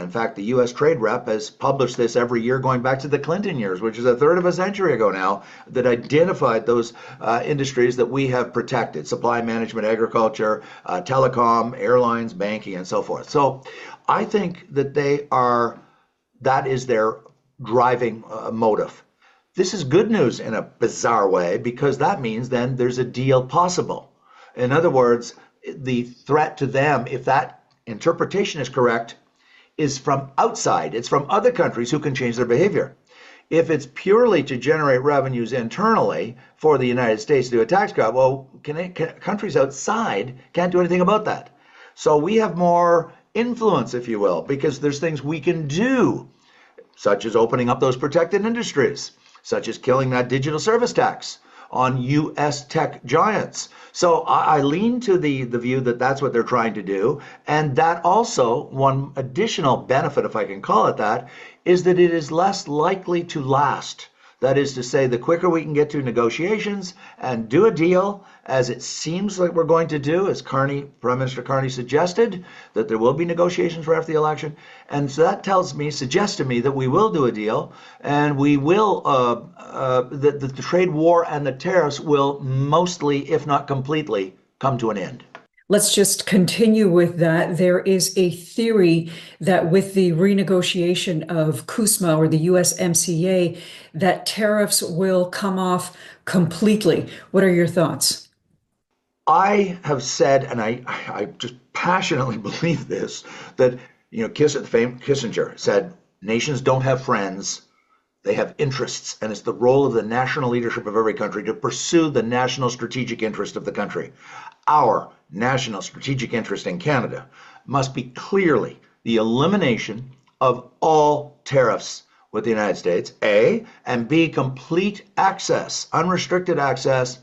In fact, the U.S. Trade Rep has published this every year going back to the Clinton years, which is a third of a century ago now, that identified those industries that we have protected: supply management, agriculture, telecom, airlines, banking, and so forth. So I think that that is their driving motive. This is good news in a bizarre way, because that means then there's a deal possible. In other words, the threat to them, if that interpretation is correct, is from outside. It's from other countries who can change their behavior. If it's purely to generate revenues internally for the United States to do a tax cut, well, countries outside can't do anything about that. So we have more influence, if you will, because there's things we can do, such as opening up those protected industries, such as killing that digital service tax on U.S. tech giants. So I lean to the view that that's what they're trying to do. And that also, one additional benefit, if I can call it that, is that it is less likely to last. That is to say, the quicker we can get to negotiations and do a deal, as it seems like we're going to do, as Prime Minister Carney suggested, that there will be negotiations right after the election. And so that suggests to me that we will do a deal, and we will, the trade war and the tariffs will mostly, if not completely, come to an end. Let's just continue with that. There is a theory that with the renegotiation of CUSMA, or the USMCA, that tariffs will come off completely. What are your thoughts? I have said, and I just passionately believe this, that Kissinger said, nations don't have friends, they have interests, and it's the role of the national leadership of every country to pursue the national strategic interest of the country. Our national strategic interest in Canada must be clearly the elimination of all tariffs with the United States, A, and B, complete access, unrestricted access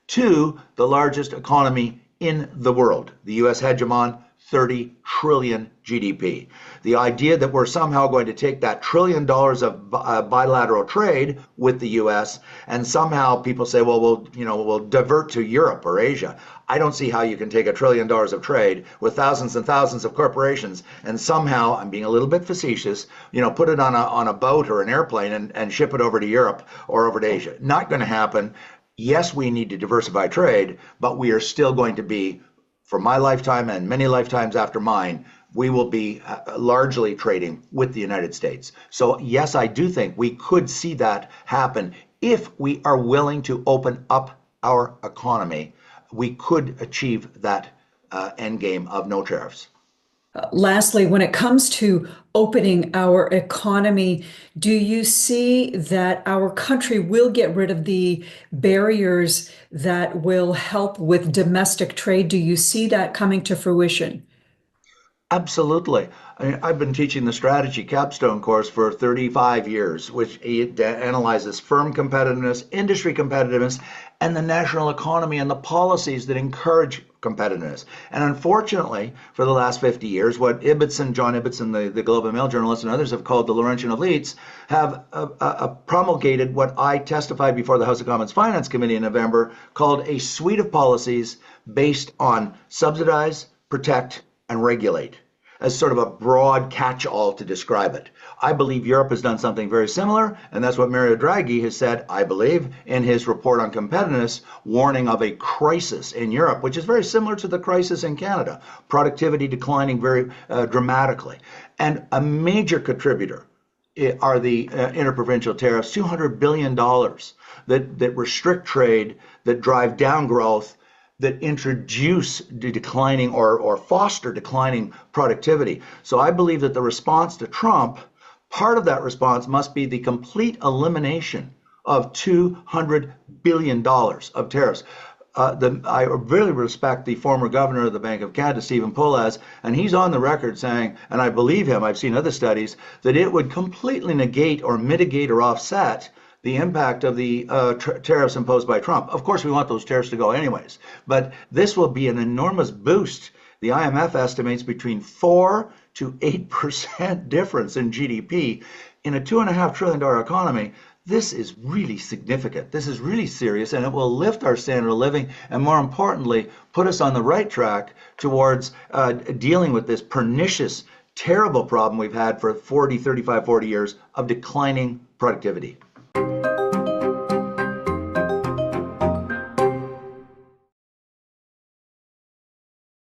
to the largest economy in the world, the U.S. hegemon, 30 trillion GDP. The idea that we're somehow going to take that $1 trillion of bilateral trade with the U.S. and somehow people say, well, we'll divert to Europe or Asia. I don't see how you can take $1 trillion of trade with thousands and thousands of corporations and somehow, I'm being a little bit facetious, put it on a boat or an airplane and ship it over to Europe or over to Asia. Not going to happen. Yes, we need to diversify trade, but we are still going to be, for my lifetime and many lifetimes after mine, we will be largely trading with the United States. So yes, I do think we could see that happen if we are willing to open up our economy. We could achieve that end game of no tariffs. Lastly, when it comes to opening our economy, do you see that our country will get rid of the barriers that will help with domestic trade? Do you see that coming to fruition? Absolutely. I mean, I've been teaching the strategy capstone course for 35 years, which analyzes firm competitiveness, industry competitiveness, and the national economy and the policies that encourage competitiveness. And unfortunately, for the last 50 years, what John Ibbotson, the Globe and Mail journalist, and others have called the Laurentian elites, have promulgated what I testified before the House of Commons Finance Committee in November, called a suite of policies based on subsidize, protect, and regulate, as sort of a broad catch-all to describe it. I believe Europe has done something very similar, and that's what Mario Draghi has said, I believe, in his report on competitiveness, warning of a crisis in Europe, which is very similar to the crisis in Canada, productivity declining very dramatically. And a major contributor are the interprovincial tariffs, $200 billion that restrict trade, that drive down growth, that introduce declining or foster declining productivity. So I believe that the response to Trump, part of that response must be the complete elimination of $200 billion of tariffs. I really respect the former governor of the Bank of Canada, Stephen Pulaz, and he's on the record saying, and I believe him, I've seen other studies, that it would completely negate or mitigate or offset the impact of the tariffs imposed by Trump. Of course, we want those tariffs to go anyways, but this will be an enormous boost. The IMF estimates between 4 to 8% difference in GDP in a $2.5 trillion economy. This is really significant. This is really serious, and it will lift our standard of living and, more importantly, put us on the right track towards dealing with this pernicious terrible problem we've had for 40, 35, 40 years of declining productivity.